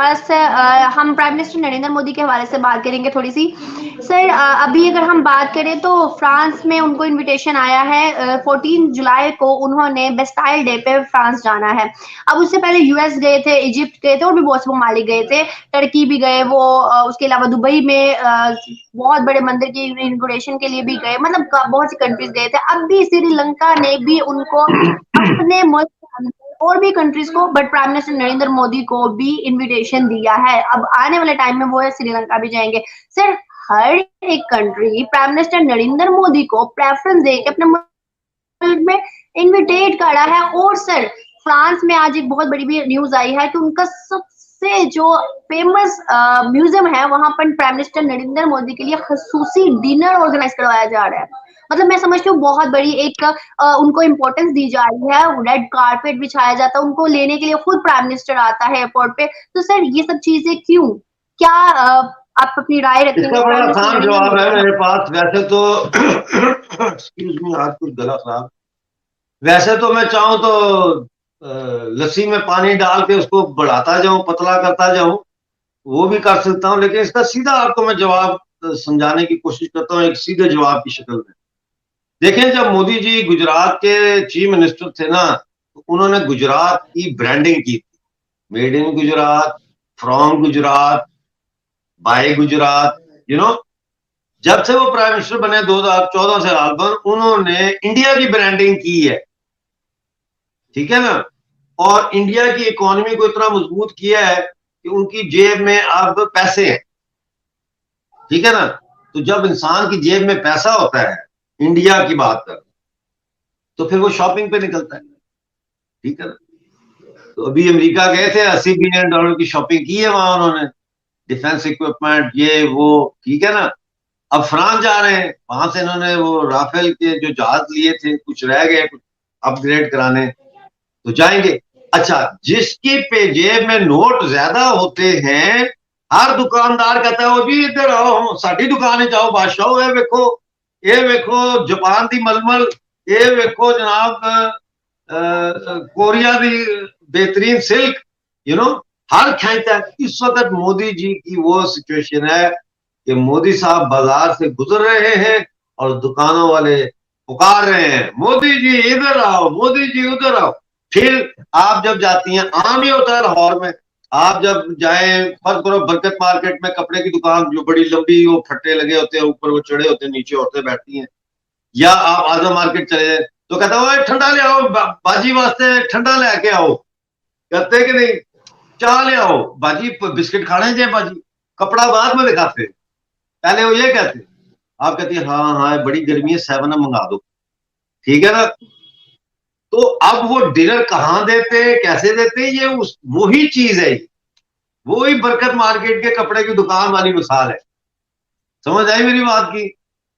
First हम prime minister Narendra Modi के हवाले से बात करेंगे थोड़ी सी। सर अभी अगर हम बात करें तो फ्रांस में उनको इनविटेशन आया है, 14 जुलाई को उन्होंने बेस्टाइल डे पे फ्रांस जाना है। अब उससे पहले यूएस गए थे, इजिप्ट गए थे और भी बहुत से ममालिक गए थे, टर्की भी गए वो, उसके अलावा दुबई में बहुत बड़े मंदिर की इनॉग्रेशन के लिए भी गए, मतलब बहुत सी कंट्रीज गए थे। अब भी श्रीलंका ने भी उनको अपने मुल्क और भी कंट्रीज को, but prime minister Narendra Modi को भी इनविटेशन दिया है। अब आने वाले टाइम में वो है श्रीलंका भी जाएंगे। सर हर एक country prime minister Narendra Modi को प्रेफरेंस देके अपने मुल्क में इनविटेट करा है। और सर फ्रांस में आज एक बहुत बड़ी भी न्यूज आई है कि उनका सबसे जो फेमस म्यूजियम है वहां पर प्राइम मिनिस्टर नरेंद्र मोदी के लिए खसूसी डिनर ऑर्गेनाइज करवाया जा रहा है। मतलब मैं समझती हूँ बहुत बड़ी एक उनको इम्पोर्टेंस दी जा रही है, रेड कारपेट बिछाया जाता है, उनको लेने के लिए खुद प्राइम मिनिस्टर आता है एयरपोर्ट पे। तो सर ये सब चीजें क्यों, क्या आप अपनी राय रखेंगे? इसका बड़ा आसान जवाब है मेरे पास। वैसे तो एक्सक्यूज मी, आज कुछ गला खराब। वैसे तो मैं चाहूं तो लस्सी में पानी डाल के उसको बढ़ाता जाऊं, पतला करता जाऊं, वो भी कर सकता हूं, लेकिन इसका सीधा आपको मैं जवाब समझाने की कोशिश करता हूं एक सीधे जवाब की शक्ल में। देखिए, जब मोदी जी गुजरात के चीफ मिनिस्टर थे ना, तो उन्होंने गुजरात की ब्रांडिंग की थी, made in Gujarat, from Gujarat, by Gujarat, जब से वो प्राइम मिनिस्टर बने 2014 से हाल पर, उन्होंने इंडिया की ब्रांडिंग की है, ठीक है ना। और इंडिया की इकोनॉमी को इतना मजबूत किया है कि उनकी जेब में अब पैसे हैं, ठीक है ना। तो जब इंसान की जेब में पैसा होता है, इंडिया की बात कर, तो फिर वो शॉपिंग पे निकलता है, ठीक है ना। तो अभी अमेरिका गए थे, $80 बिलियन की शॉपिंग की है वहां उन्होंने, डिफेंस इक्विपमेंट, ये वो, ठीक है ना। अब फ्रांस जा रहे हैं, वहां से इन्होंने वो राफेल के जो जहाज लिए थे, कुछ रह गए, कुछ अपग्रेड कराने, तो जाएंगे। अच्छा, जिसकी पे जेब में नोट ज्यादा होते हैं, हर दुकानदार कहता है वो जी इधर आओ, हम साड़ी दुकान जाओ बादशाह, ये वेखो जापान की मलमल, ये वेखो जनाब कोरिया की बेहतरीन सिल्क, हर खेचता है। इस वक्त मोदी जी की वो सिचुएशन है कि मोदी साहब बाजार से गुजर रहे हैं और दुकानों वाले पुकार रहे हैं, मोदी जी इधर आओ, मोदी जी उधर आओ। फिर आप जब जाती हैं, आम ही होता है लाहौर में, आप जब जाए, फर्ज करो बरकत मार्केट में कपड़े की दुकान जो बड़ी लंबी, वो फट्टे लगे होते हैं, ऊपर वो चढ़े होते हैं, नीचे औरतें बैठती हैं, या आप आजम मार्केट चले जाए तो कहता है ठंडा ले आओ, बाजी वास्ते ठंडा लेके आओ, कहते कि नहीं, चाह ले आओ बाजी, बिस्किट खाने जाए बाजी, कपड़ा बाद में दिखाते, पहले वो ये कहते, आप कहती है हाँ हाँ बड़ी गर्मी है, 7 मंगा दो, ठीक है ना। तो अब वो डिनर कहाँ देते, कैसे देते, ये वही चीज है, वही बरकत मार्केट के कपड़े की दुकान वाली मिसाल है। समझ आई मेरी बात की?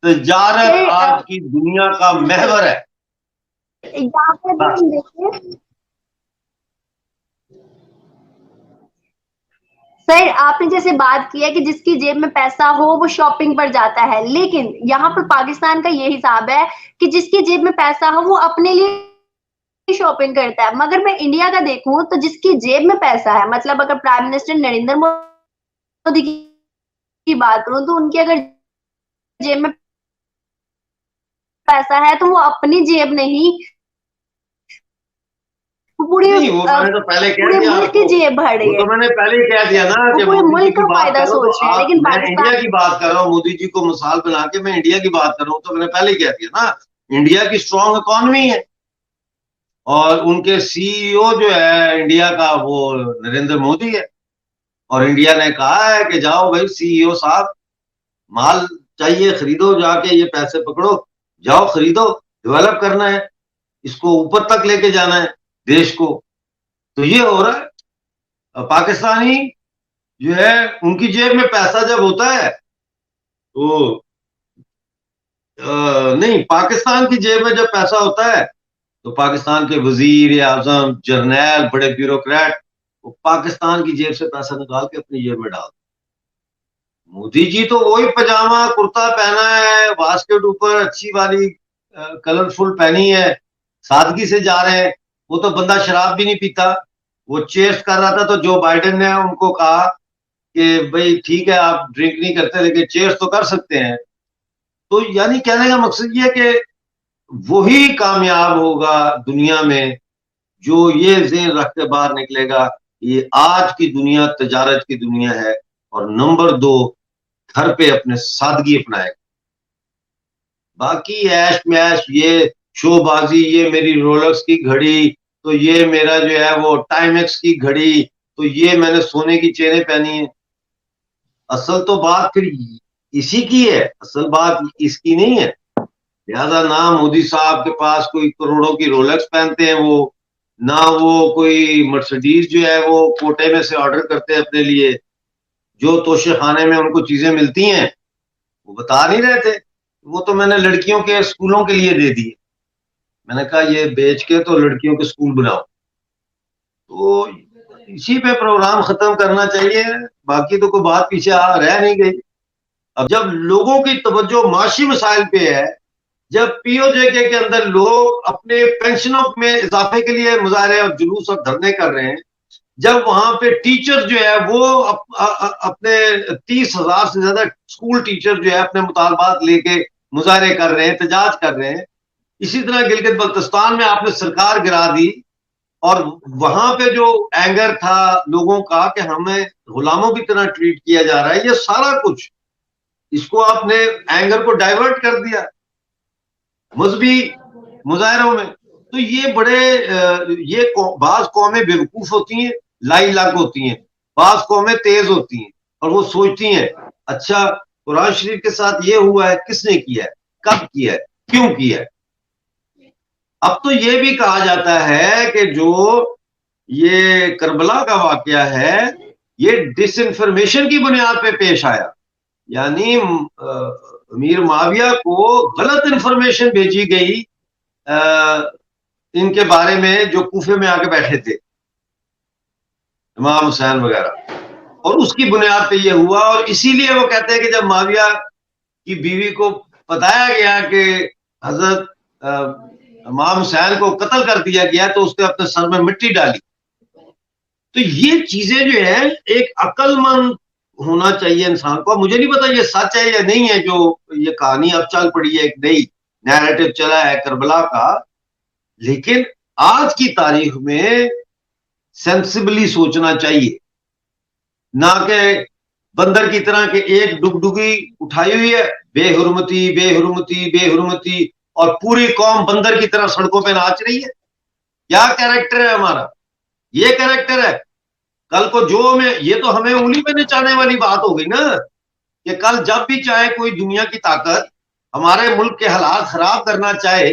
तजारत आज की दुनिया का महवर है। सर आपने जैसे बात किया कि जिसकी जेब में पैसा हो वो शॉपिंग पर जाता है, लेकिन यहाँ पर पाकिस्तान का ये हिसाब है कि जिसकी जेब में पैसा हो वो अपने लिए शॉपिंग करता है। मगर मैं इंडिया का देखूं तो जिसकी जेब में पैसा है, मतलब अगर प्राइम मिनिस्टर नरेंद्र मोदी की बात करूं तो उनकी अगर जेब में पैसा है तो वो अपनी जेब नहीं, पूरे मैंने तो पहले कह दिया, मुल्क की जेब भर रही है। तो मैंने पहले ही कह दिया ना कि पूरे मुल्क का फायदा सोच रहे हैं, लेकिन मैं इंडिया की बात कर रहा हूँ, मोदी जी को मिसाल बना के मैं इंडिया की बात कर रहा हूँ, तो मैंने पहले ही कह दिया ना, इंडिया की स्ट्रॉन्ग इकोनॉमी है और उनके सीईओ जो है इंडिया का वो नरेंद्र मोदी है, और इंडिया ने कहा है कि जाओ भाई सीईओ साहब, माल चाहिए खरीदो, जाके ये पैसे पकड़ो, जाओ खरीदो, डेवलप करना है, इसको ऊपर तक लेके जाना है देश को। तो ये हो रहा है। पाकिस्तानी जो है उनकी जेब में पैसा जब होता है तो नहीं, पाकिस्तान की जेब में जब पैसा होता है तो पाकिस्तान के वजीर आजम, जर्नैल, बड़े ब्यूरोक्रेट, वो पाकिस्तान की जेब से पैसा निकाल के अपनी जेब में डाल। मोदी जी तो वही पजामा कुर्ता पहना है, बास्केट ऊपर अच्छी वाली कलरफुल पहनी है, सादगी से जा रहे हैं। वो तो बंदा शराब भी नहीं पीता, वो चेस्ट कर रहा था तो जो बाइडेन ने उनको कहा कि भाई ठीक है आप ड्रिंक नहीं करते लेकिन चेस्ट तो कर सकते हैं। तो यानी कहने का मकसद ये है कि वही कामयाब होगा दुनिया में जो ये ज़हन रख के बाहर निकलेगा, ये आज की दुनिया तजारत की दुनिया है, और नंबर 2 घर पे अपने सादगी अपनाएगा। बाकी ऐश मैश, ये शोबाजी, ये मेरी रोलेक्स की घड़ी, तो ये मेरा जो है वो टाइमेक्स की घड़ी, तो ये मैंने सोने की चेनें पहनी है। असल तो बात फिर इसी की है, असल बात इसकी नहीं है। लिहाजा ना मोदी साहब के पास कोई करोड़ों की रोलेक्स पहनते हैं वो, ना वो कोई मर्सिडीज जो है वो कोटे में से ऑर्डर करते हैं अपने लिए। जो तोशे खाने में उनको चीजें मिलती हैं वो बता नहीं रहे थे, वो तो मैंने लड़कियों के स्कूलों के लिए दे दिए। मैंने कहा ये बेच के तो लड़कियों के स्कूल बनाओ। तो इसी पे प्रोग्राम खत्म करना चाहिए, बाकी तो कोई बात पीछे आ रह नहीं गई। अब जब लोगों की तवज्जो माशी मसाइल पे है, जब पीओजे के अंदर लोग अपने पेंशनों में इजाफे के लिए मुजाहरे और जुलूस और धरने कर रहे हैं, जब वहां पे टीचर जो है वो अपने 30,000 से ज्यादा स्कूल टीचर जो है अपने मुतालबात लेके मुजाहरे कर रहे हैं, एहतजाज कर रहे हैं, इसी तरह गिलगित बल्तिस्तान में आपने सरकार गिरा दी, और वहां पे जो एंगर था लोगों का कि हमें गुलामों की तरह ट्रीट किया जा रहा है, ये सारा कुछ इसको आपने एंगर को डाइवर्ट कर दिया मजहबी मुजाहरों में। तो ये बड़े ये बाज कौमें बेवकूफ होती हैं, लाई लाक होती हैं, बाज कौमें तेज होती हैं, और वो सोचती हैं अच्छा कुरान शरीफ के साथ ये हुआ है, किसने किया है, कब किया है, क्यों किया है। अब तो ये भी कहा जाता है कि जो ये करबला का वाकया है ये डिसइंफॉर्मेशन की बुनियाद पे पेश आया, यानी अमीर माविया को गलत इंफॉर्मेशन भेजी गई इनके बारे में जो कूफे में आके बैठे थे इमाम हुसैन वगैरह, और उसकी बुनियाद पे ये हुआ। और इसीलिए वो कहते हैं कि जब माविया की बीवी को बताया गया कि हजरत इमाम हुसैन को कत्ल कर दिया गया तो उसने अपने सर में मिट्टी डाली। तो ये चीजें जो है एक अक्लमंद होना चाहिए इंसान को। मुझे नहीं पता ये सच है या नहीं है, जो ये कहानी अब चल पड़ी है, एक नई नैरेटिव चला है करबला का, लेकिन आज की तारीख में सेंसिबली सोचना चाहिए, ना कि बंदर की तरह के एक डुगडुगी उठाई हुई है बेहुरमती बेहुरमती बेहुरमती, और पूरी कौम बंदर की तरह सड़कों पे नाच रही है। क्या कैरेक्टर है हमारा, ये कैरेक्टर है। कल को जो में ये तो हमें उंगली पे नचाने वाली बात हो गई ना, कि कल जब भी चाहे कोई दुनिया की ताकत हमारे मुल्क के हालात खराब करना चाहे,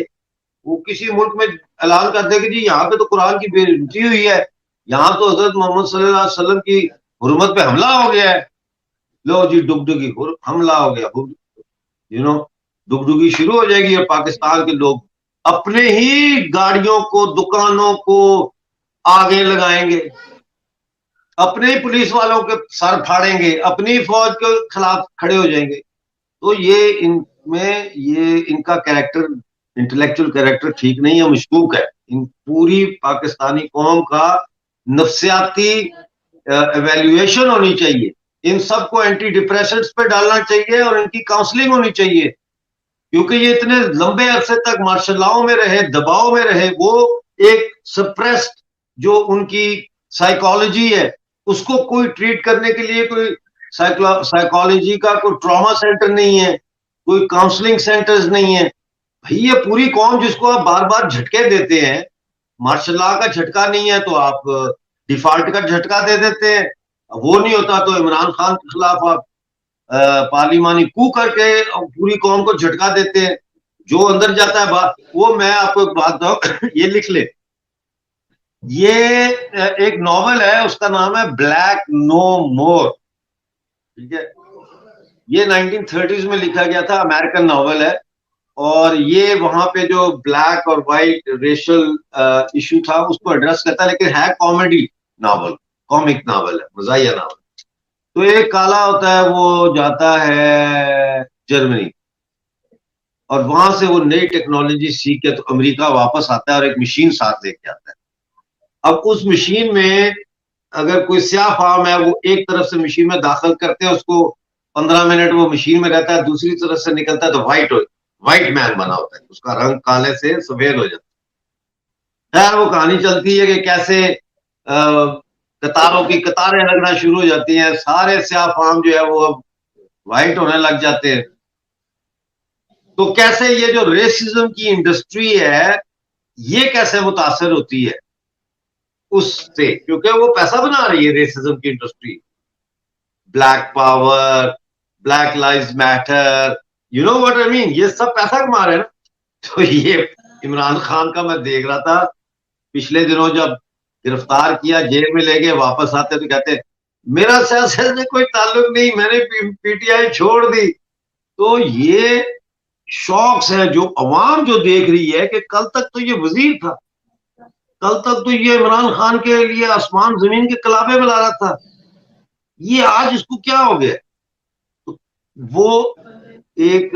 वो किसी मुल्क में ऐलान कर दे कि जी यहाँ पे तो कुरान की बेइज्जती हुई है, यहाँ तो हजरत मोहम्मद सल्लल्लाहु अलैहि वसल्लम की हुर्मत पे हमला हो गया है, लो जी डुगडुगी हमला हो गया, डुगडुगी शुरू हो जाएगी, और पाकिस्तान के लोग अपने ही गाड़ियों को दुकानों को आगे लगाएंगे, अपने ही पुलिस वालों के सर फाड़ेंगे, अपनी फौज के खिलाफ खड़े हो जाएंगे। तो ये इनमें ये इनका कैरेक्टर, इंटेलेक्चुअल कैरेक्टर ठीक नहीं है, मशकूक है। इन पूरी पाकिस्तानी कौम का नफ्सियाती एवेल्युएशन होनी चाहिए, इन सबको एंटी डिप्रेसेंट्स पे डालना चाहिए और इनकी काउंसलिंग होनी चाहिए, क्योंकि ये इतने लंबे अरसे तक मार्शल में रहे, दबाव में रहे, वो एक सप्रेस्ड जो उनकी साइकोलॉजी है उसको कोई ट्रीट करने के लिए कोई साइकोलॉजी का कोई ट्रॉमा सेंटर नहीं है, कोई काउंसलिंग सेंटर्स नहीं है। भाई ये पूरी कौम जिसको आप बार बार झटके देते हैं, मार्शल लॉ का झटका नहीं है तो आप डिफॉल्ट का झटका दे देते हैं, वो नहीं होता तो इमरान खान के खिलाफ आप पार्लिमानी कू करके पूरी कौम को झटका देते हैं। जो अंदर जाता है बात, वो मैं आपको एक बात बताऊं ये लिख ले, ये एक नॉवल है, उसका नाम है ब्लैक नो मोर, ठीक है। ये 1930s में लिखा गया था, अमेरिकन नॉवल है, और ये वहां पे जो ब्लैक और वाइट रेशियल इशू था उसको एड्रेस करता है, लेकिन है कॉमेडी नॉवल, कॉमिक नॉवल है, मजाहिया नॉवल। तो एक काला होता है, वो जाता है जर्मनी, और वहां से वो नई टेक्नोलॉजी सीख के तो अमेरिका वापस आता है और एक मशीन साथ लेके आता है। अब उस मशीन में अगर कोई स्याह फार्म है, वो एक तरफ से मशीन में दाखिल करते हैं उसको, 15 मिनट वो मशीन में रहता है, दूसरी तरफ से निकलता है तो व्हाइट मैन बना होता है, उसका रंग काले से सफेद हो जाता है। खैर वो कहानी चलती है कि कैसे कतारों की कतारें लगना शुरू हो जाती हैं, सारे स्याह फार्म जो है वो अब व्हाइट होने लग जाते हैं। तो कैसे ये जो रेसिज्म की इंडस्ट्री है, ये कैसे मुतासर होती है उससे, क्योंकि वो पैसा बना रही है रेसिज्म की industry. Black power, black lives matter, you know what I mean, ये सब पैसा कमा रहे हैं ना। तो ये इमरान खान का मैं देख रहा था पिछले दिनों, जब गिरफ्तार किया, जेल में ले गए, वापस आते तो कहते मेरा सियासत से कोई ताल्लुक नहीं, मैंने पीटीआई छोड़ दी। तो ये शौक है जो अवाम जो देख रही है कि कल तक तो ये वजीर था, कल तक तो ये इमरान खान के लिए आसमान जमीन के कलाबे में ला रहा था, ये आज इसको क्या हो गया। तो वो एक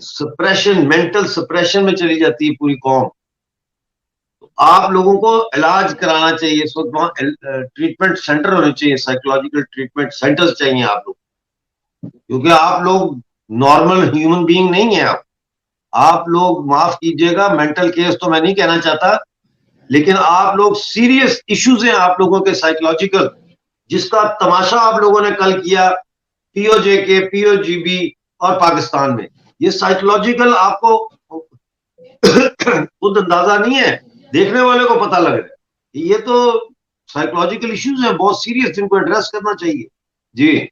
सप्रेशन, मेंटल सप्रेशन में चली जाती है पूरी कौम। तो आप लोगों को इलाज कराना चाहिए, इस वक्त वहां ट्रीटमेंट सेंटर होने चाहिए, साइकोलॉजिकल ट्रीटमेंट सेंटर्स चाहिए आप लोग, क्योंकि आप लोग नॉर्मल ह्यूमन बीइंग नहीं है। आप लोग माफ कीजिएगा, मेंटल केस तो मैं नहीं कहना चाहता, लेकिन आप लोग सीरियस इश्यूज हैं आप लोगों के साइकोलॉजिकल, जिसका तमाशा आप लोगों ने कल किया पीओजे के, पीओजीबी और पाकिस्तान में। ये साइकोलॉजिकल आपको खुद अंदाजा नहीं है, देखने वाले को पता लग रहा है। ये तो साइकोलॉजिकल इश्यूज हैं बहुत सीरियस, जिनको एड्रेस करना चाहिए। जी